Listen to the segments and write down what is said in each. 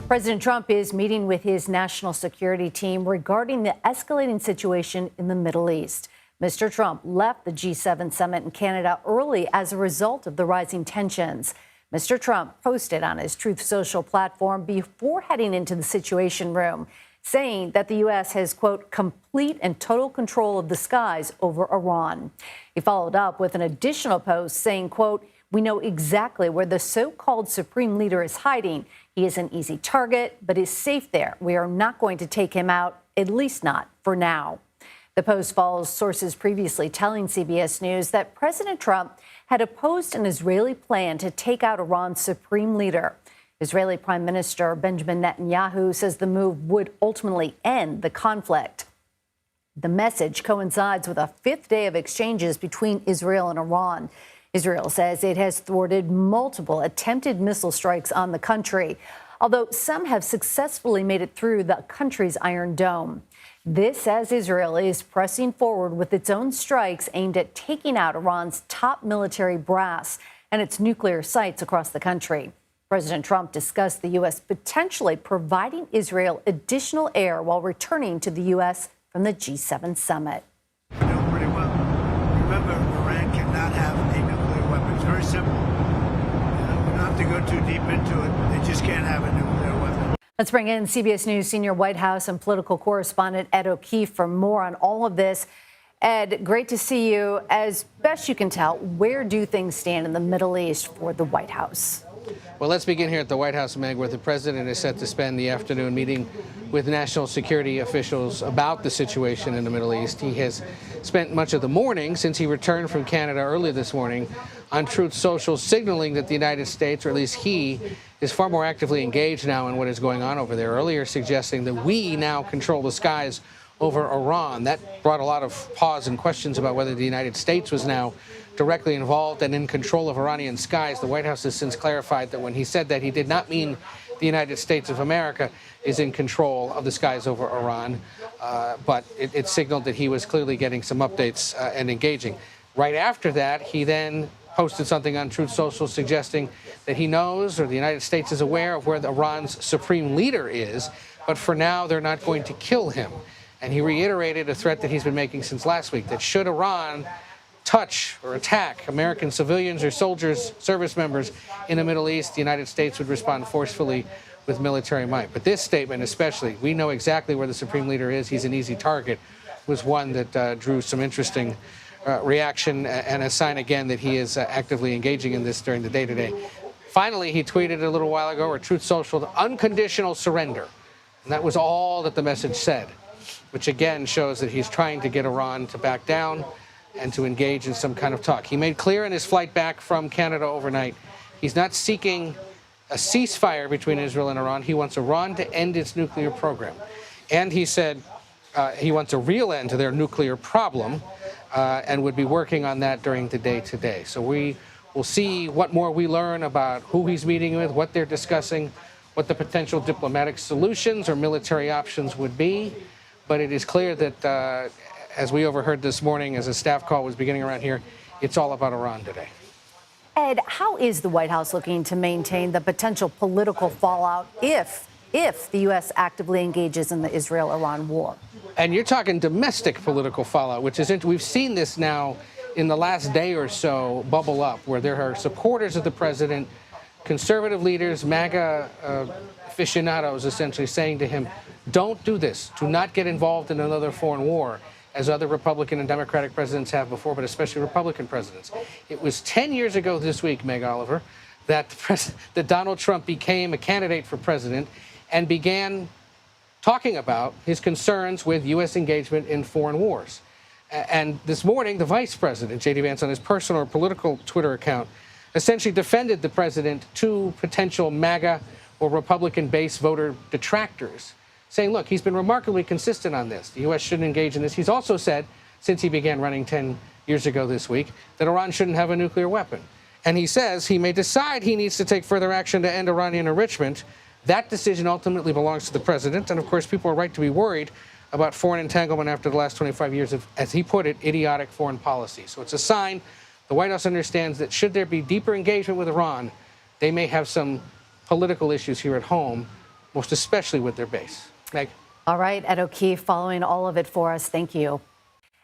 President Trump is meeting with his national security team regarding the escalating situation in the Middle East. Mr. Trump left the G7 summit in Canada early as a result of the rising tensions. Mr. Trump posted on his Truth Social platform before heading into the Situation Room, saying that the U.S. has, quote, complete and total control of the skies over Iran. He followed up with an additional post saying, quote, we know exactly where the so-called supreme leader is hiding. He is an easy target, but is safe there. We are not going to take him out, at least not for now. The post follows sources previously telling CBS News that President Trump had opposed an Israeli plan to take out Iran's supreme leader. Israeli Prime Minister Benjamin Netanyahu says the move would ultimately end the conflict. The message coincides with a fifth day of exchanges between Israel and Iran. Israel says it has thwarted multiple attempted missile strikes on the country, although some have successfully made it through the country's Iron Dome. This as Israel is pressing forward with its own strikes aimed at taking out Iran's top military brass and its nuclear sites across the country. President Trump discussed the U.S. potentially providing Israel additional air while returning to the U.S. from the G7 summit. We know pretty well. Remember, Iran cannot have a nuclear weapon. It's very simple. We don't have to go too deep into it. They just can't have a nuclear weapon. Let's bring in CBS News senior White House and political correspondent Ed O'Keefe for more on all of this. Ed, great to see you. As best you can tell, where do things stand in the Middle East for the White House? Well, let's begin here at the White House, Meg, where the president is set to spend the afternoon meeting with national security officials about the situation in the Middle East. He has spent much of the morning since he returned from Canada early this morning on Truth Social, signaling that the United States, or at least he, is far more actively engaged now in what is going on over there, earlier suggesting that we now control the skies over Iran. That brought a lot of pause and questions about whether the United States was now directly involved and in control of Iranian skies. The White House has since clarified that when he said that, he did not mean the United States of America is in control of the skies over Iran, but it signaled that he was clearly getting some updates and engaging. Right after that, he then posted something on Truth Social suggesting that he knows, or the United States is aware of, where Iran's supreme leader is, but for now they're not going to kill him. And he reiterated a threat that he's been making since last week, that should Iran touch or attack American civilians or soldiers, service members in the Middle East, the United States would respond forcefully with military might. But this statement especially, we know exactly where the supreme leader is, he's an easy target, was one that drew some interesting reaction and a sign again that he is actively engaging in this during the day today. Finally, he tweeted a little while ago, or Truth Social, unconditional surrender. And that was all that the message said, which again shows that he's trying to get Iran to back down and to engage in some kind of talk. He made clear in his flight back from Canada overnight, he's not seeking a ceasefire between Israel and Iran. He wants Iran to end its nuclear program. And he said he wants a real end to their nuclear problem and would be working on that during the day today. So we will see what more we learn about who he's meeting with, what they're discussing, what the potential diplomatic solutions or military options would be. But it is clear that, as we overheard this morning as a staff call was beginning around here, it's all about Iran today. Ed, how is the White House looking to maintain the potential political fallout if the U.S. actively engages in the Israel-Iran war? And you're talking domestic political fallout, which is we've seen this now in the last day or so bubble up, where there are supporters of the president, conservative leaders, MAGA aficionados essentially saying to him, don't do this. Do not get involved in another foreign war, as other Republican and Democratic presidents have before, but especially Republican presidents. It was 10 years ago this week, Meg Oliver, that Donald Trump became a candidate for president and began talking about his concerns with U.S. engagement in foreign wars. And this morning, the vice president, J.D. Vance, on his personal or political Twitter account, essentially defended the president to potential MAGA or Republican-based voter detractors, saying, look, he's been remarkably consistent on this. The U.S. shouldn't engage in this. He's also said, since he began running 10 years ago this week, that Iran shouldn't have a nuclear weapon. And he says he may decide he needs to take further action to end Iranian enrichment. That decision ultimately belongs to the president. And, of course, people are right to be worried about foreign entanglement after the last 25 years of, as he put it, idiotic foreign policy. So it's a sign the White House understands that should there be deeper engagement with Iran, they may have some political issues here at home most especially with their base. Meg. All right, Ed O'Keefe following all of it for us. Thank you.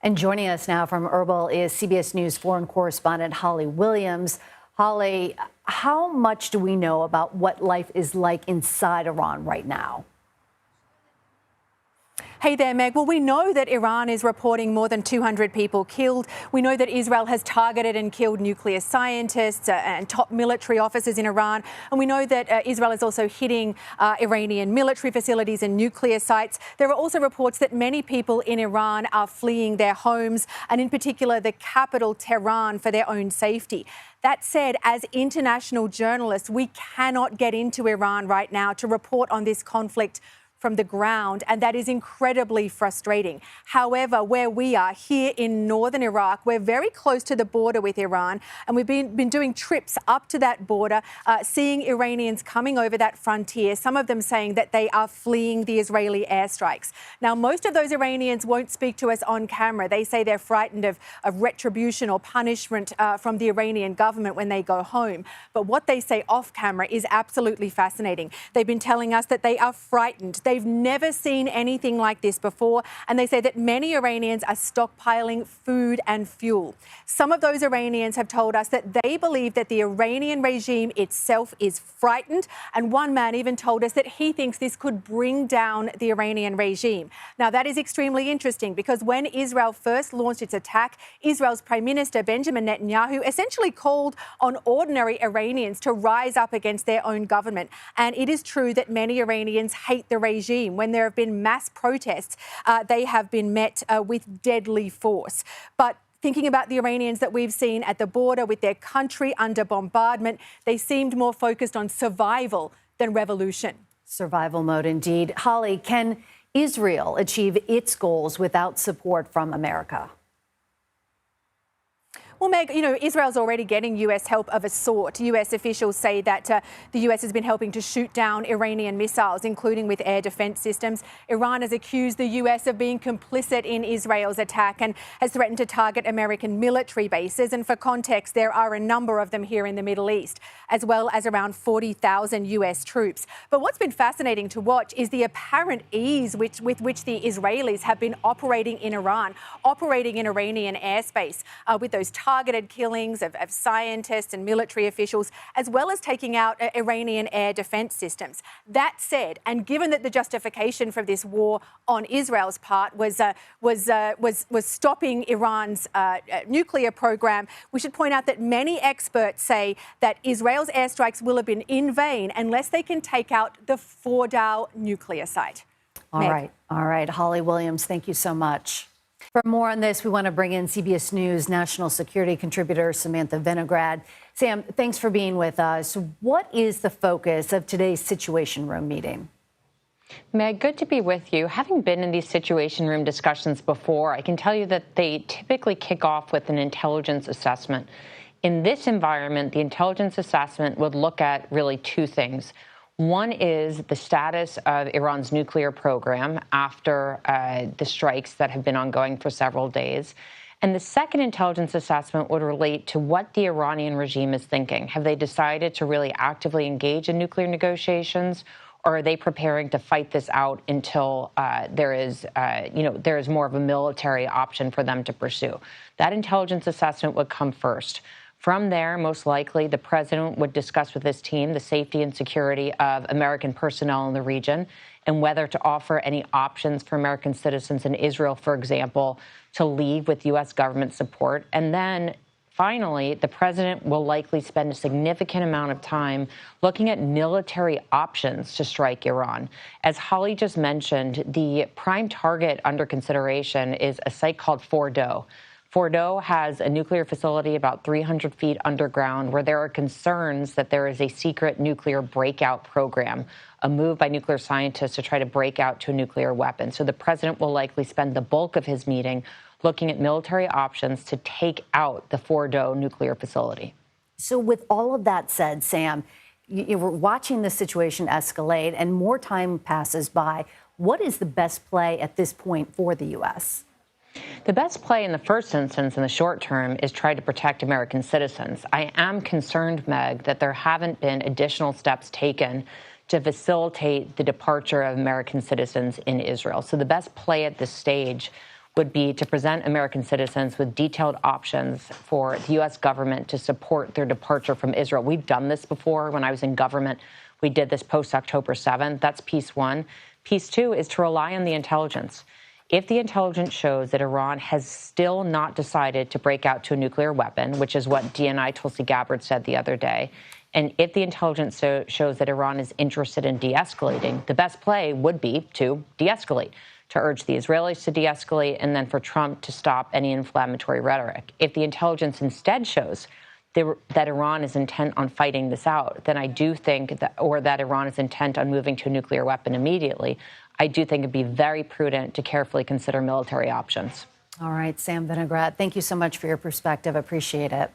And joining us now from Erbil is CBS News foreign correspondent Holly Williams. Holly, how much do we know about what life is like inside Iran right now? Hey there, Meg. Well, we know that Iran is reporting more than 200 people killed. We know that Israel has targeted and killed nuclear scientists and top military officers in Iran. And we know that Israel is also hitting Iranian military facilities and nuclear sites. There are also reports that many people in Iran are fleeing their homes, and in particular the capital, Tehran, for their own safety. That said, as international journalists, we cannot get into Iran right now to report on this conflict from the ground, and that is incredibly frustrating. However, where we are here in northern Iraq, we're very close to the border with Iran, and we've been doing trips up to that border, seeing Iranians coming over that frontier, some of them saying that they are fleeing the Israeli airstrikes. Now, most of those Iranians won't speak to us on camera. They say they're frightened of retribution or punishment from the Iranian government when they go home. But what they say off camera is absolutely fascinating. They've been telling us that they are frightened. They've never seen anything like this before, and they say that many Iranians are stockpiling food and fuel. Some of those Iranians have told us that they believe that the Iranian regime itself is frightened, and one man even told us that he thinks this could bring down the Iranian regime. Now, that is extremely interesting because when Israel first launched its attack, Israel's Prime Minister Benjamin Netanyahu essentially called on ordinary Iranians to rise up against their own government. And it is true that many Iranians hate the regime. When there have been mass protests, they have been met with deadly force. But thinking about the Iranians that we've seen at the border with their country under bombardment, they seemed more focused on survival than revolution. Survival mode indeed. Holly, can Israel achieve its goals without support from America? Well, Meg, you know, Israel's already getting US help of a sort. US officials say that the US has been helping to shoot down Iranian missiles, including with air defense systems. Iran has accused the US of being complicit in Israel's attack and has threatened to target American military bases. And for context, there are a number of them here in the Middle East, as well as around 40,000 US troops. But what's been fascinating to watch is the apparent ease with which the Israelis have been operating in Iran, operating in Iranian airspace with those targeted killings of scientists and military officials, as well as taking out Iranian air defense systems. That said, and given that the justification for this war on Israel's part was stopping Iran's nuclear program, we should point out that many experts say that Israel's airstrikes will have been in vain unless they can take out the Fordow nuclear site. All right. Holly Williams, thank you so much. For more on this, we want to bring in CBS News national security contributor Samantha Vinegrad. Sam, thanks for being with us. What is the focus of today's Situation Room meeting? Meg, good to be with you. Having been in these Situation Room discussions before, I can tell you that they typically kick off with an intelligence assessment. In this environment, the intelligence assessment would look at really two things. One is the status of Iran's nuclear program after the strikes that have been ongoing for several days. And the second intelligence assessment would relate to what the Iranian regime is thinking. Have they decided to really actively engage in nuclear negotiations, or are they preparing to fight this out until there is more of a military option for them to pursue? That intelligence assessment would come first. From there, most likely, the president would discuss with his team the safety and security of American personnel in the region and whether to offer any options for American citizens in Israel, for example, to leave with U.S. government support. And then, finally, the president will likely spend a significant amount of time looking at military options to strike Iran. As Holly just mentioned, the prime target under consideration is a site called Fordow. Fordow has a nuclear facility about 300 feet underground where there are concerns that there is a secret nuclear breakout program, a move by nuclear scientists to try to break out to a nuclear weapon. So the president will likely spend the bulk of his meeting looking at military options to take out the Fordow nuclear facility. So with all of that said, Sam, you're watching the situation escalate and more time passes by. What is the best play at this point for the U.S.? The best play in the first instance in the short term is try to protect American citizens. I am concerned, Meg, that there haven't been additional steps taken to facilitate the departure of American citizens in Israel. So the best play at this stage would be to present American citizens with detailed options for the U.S. government to support their departure from Israel. We've done this before. When I was in government, we did this post-October 7th. That's piece one. Piece two is to rely on the intelligence. If the intelligence shows that Iran has still not decided to break out to a nuclear weapon, which is what DNI Tulsi Gabbard said the other day, and if the intelligence shows that Iran is interested in de-escalating, the best play would be to de-escalate, to urge the Israelis to de-escalate, and then for Trump to stop any inflammatory rhetoric. If the intelligence instead shows that Iran is intent on fighting this out, then I do think that, or that Iran is intent on moving to a nuclear weapon immediately, I do think it'd be very prudent to carefully consider military options. All right, Sam Vinegrad, thank you so much for your perspective. Appreciate it.